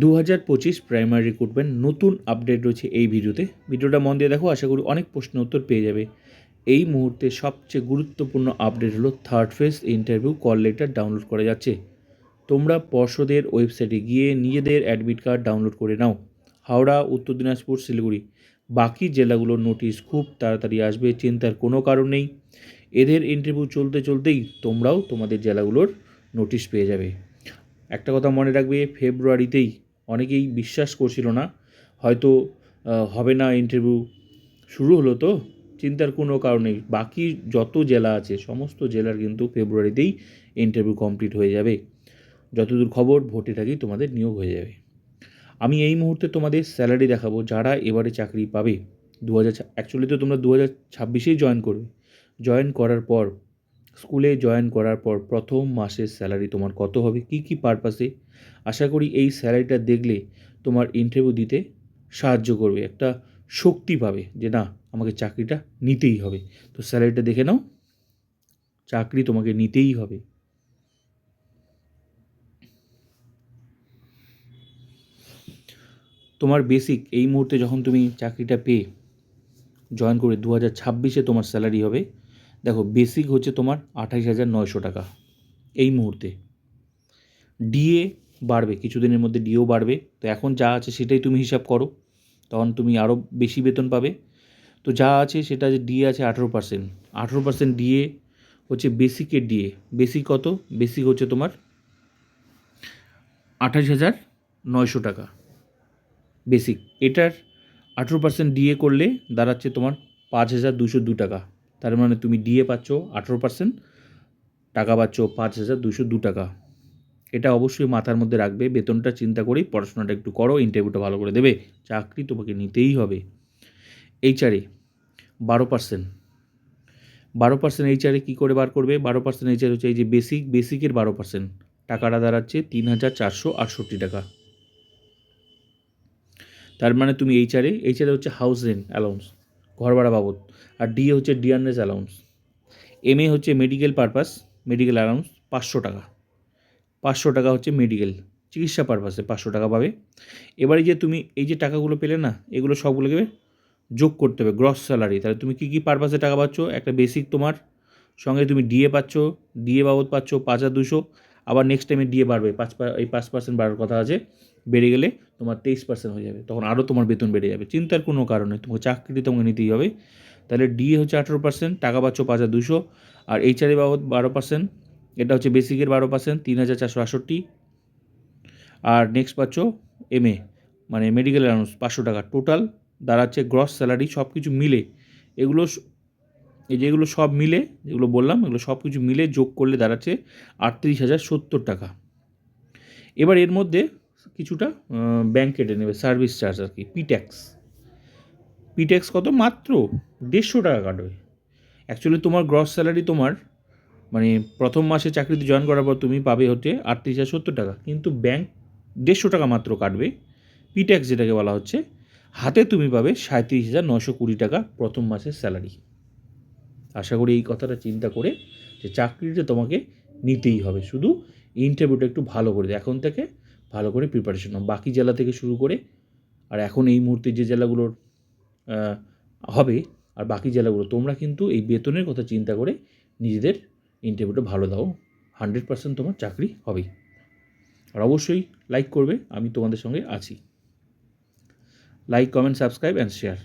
2025 primary recruitment নতুন update রয়েছে এই ভিডিওটা মন দিয়ে দেখো, আশা করি অনেক প্রশ্ন উত্তর পেয়ে যাবে। এই মুহূর্তে সবচেয়ে গুরুত্বপূর্ণ আপডেট হলো third phase interview call letter download করা যাচ্ছে। তোমরা পর্ষদের ওয়েবসাইটে গিয়ে নিজেদের অ্যাডমিট কার্ড ডাউনলোড করে নাও। হাওড়া, উত্তর দিনাজপুর, শিলিগুড়ি, বাকি জেলাগুলোর নোটিশ খুব তাড়াতাড়ি আসবে, চিন্তার কোনো কারণ নেই। এদের ইন্টারভিউ চলতেই তোমরাও তোমাদের জেলাগুলোর নোটিশ পেয়ে যাবে। একটা কথা মনে রাখবে, ফেব্রুয়ারিতেই অনেকেই বিশ্বাস করছিল না, হয়তো হবে না ইন্টারভিউ, শুরু হলো তো, চিন্তার কোনো কারণ নেই। বাকি যত জেলা আছে সমস্ত জেলার কিন্তু ফেব্রুয়ারিতেই ইন্টারভিউ কমপ্লিট হয়ে যাবে। যতদূর খবর ভোটের আগেই তোমাদের নিয়োগ হয়ে যাবে। আমি এই মুহূর্তে তোমাদের স্যালারি দেখাবো যারা এবারে চাকরি পাবে। অ্যাকচুয়ালি তো তোমরা 2026 জয়েন করবে। জয়েন করার পর, স্কুলে জয়েন করার পর প্রথম মাসের স্যালারি তোমার কত হবে, কী পারপাসে, আশা করি এই স্যালারিটা দেখলে তোমার ইন্টারভিউ দিতে সাহায্য করবে, একটা শক্তি পাবে যে না, আমাকে চাকরিটা নিতেই হবে। তো স্যালারিটা দেখে নাও, চাকরি তোমাকে নিতেই হবে। তোমার বেসিক এই মুহূর্তে যখন তুমি চাকরিটা পেয়ে জয়েন করে 2026 তোমার স্যালারি হবে, দেখো বেসিক হচ্ছে তোমার 28,900 টাকা এই মুহূর্তে। ডিএ বাড়বে, কিছুদিনের মধ্যে ডিও বাড়বে, তো এখন যা আছে সেটাই তুমি হিসাব করো, তখন তুমি আরও বেশি বেতন পাবে। তো যা আছে সেটা, যে ডিএ আছে 18% ডিএ হচ্ছে বেসিকের ডিএ। বেসিক কত? বেসিক হচ্ছে তোমার 28,900 টাকা বেসিক। এটার 18% ডিএ করলে দাঁড়াচ্ছে তোমার 5,202 টাকা। তার মানে তুমি ডিএ পাচ্ছ 18%, টাকা পাচ্ছ 5,202 টাকা। এটা অবশ্যই মাথার মধ্যে রাখবে। বেতনটা চিন্তা করেই পড়াশোনাটা একটু করো, ইন্টারভিউটা ভালো করে দেবে, চাকরি তোমাকে নিতেই হবে। এইচআরে 12% এইচআরে কী করে বার করবে? 12% এইচআর হচ্ছে এই যে বেসিকের 12%, টাকাটা দাঁড়াচ্ছে 3,468 টাকা। তার মানে তুমি এইচআরে হচ্ছে হাউস রেন্ট অ্যালাউন্স, ঘর ভাড়া বাবদ, আর ডিএ হচ্ছে ডিয়ারনেস অ্যালাউন্স। এমএ হচ্ছে মেডিকেল পারপাস, মেডিকেল অ্যালাউন্স 500 টাকা। 500 টাকা হচ্ছে মেডিকেল চিকিৎসা পারপাসে 500 টাকা পাবে। এবারে যে তুমি এই যে টাকাগুলো পেলে না, এগুলো সবগুলোকে যোগ করতে হবে গ্রস স্যালারি। তাহলে তুমি কী পারপাসে টাকা পাচ্ছ? একটা বেসিক, তোমার সঙ্গে তুমি ডিএ পাচ্ছ, ডিএ বাবদ পাচ্ছ 5,200। আবার নেক্সট টাইমে ডিএ বাড়বে, 5% বাড়ার কথা আছে, বেড়ে গেলে তোমার 23% হয়ে যাবে, তখন আরও তোমার বেতন বেড়ে যাবে। চিন্তার কোনো কারণ নেই, তোমাকে চাকরি তোমাকে নিতেই হবে। তাহলে ডিএ হচ্ছে 18%, টাকা পাচ্ছ 5,200, আর এইচআরএ বাবদ 12%, এটা হচ্ছে বেসিকের 12%, 3,468। আর নেক্সট পাচ্ছ এমএ মানে মেডিকেল অ্যালাউন্স 500 টাকা। টোটাল দাঁড়াচ্ছে গ্রস স্যালারি সব কিছু মিলে, এগুলো এই যেগুলো সব মিলে যেগুলো বললাম, এগুলো সব কিছু মিলে যোগ করলে দাঁড়াচ্ছে 38,070 টাকা। এবার এর মধ্যে কিছুটা ব্যাংক কেটে নেবে, সার্ভিস চার্জ আর কি, পিট্যাক্স কত? মাত্র 150 টাকা কাটবে। অ্যাকচুয়ালি তোমার গ্রস স্যালারি তোমার মানে প্রথম মাসে চাকরিতে জয়েন করার পর তুমি পাবে হচ্ছে 38,070 টাকা, কিন্তু ব্যাংক 150 টাকা মাত্র কাটবে, পিট্যাক্স যেটাকে বলা হচ্ছে। হাতে তুমি পাবে 37,920 টাকা প্রথম মাসের স্যালারি। আশা করি এই কথাটা চিন্তা করে যে চাকরিটা তোমাকে নিতেই হবে, শুধু ইন্টারভিউটা একটু ভালো করে দেয়, এখন থেকে ভালো করে প্রিপারেশন নাও, বাকি জেলা থেকে শুরু করে। আর এখন এই মুহূর্তে যে জেলাগুলোর হবে আর বাকি জেলাগুলো, তোমরা কিন্তু এই বেতনের কথা চিন্তা করে নিজেদের ইন্টারভিউটা ভালো দাও, 100% তোমার চাকরি হবেই। আর অবশ্যই লাইক করবে, আমি তোমাদের সঙ্গে আছি। Like, comment, subscribe and share.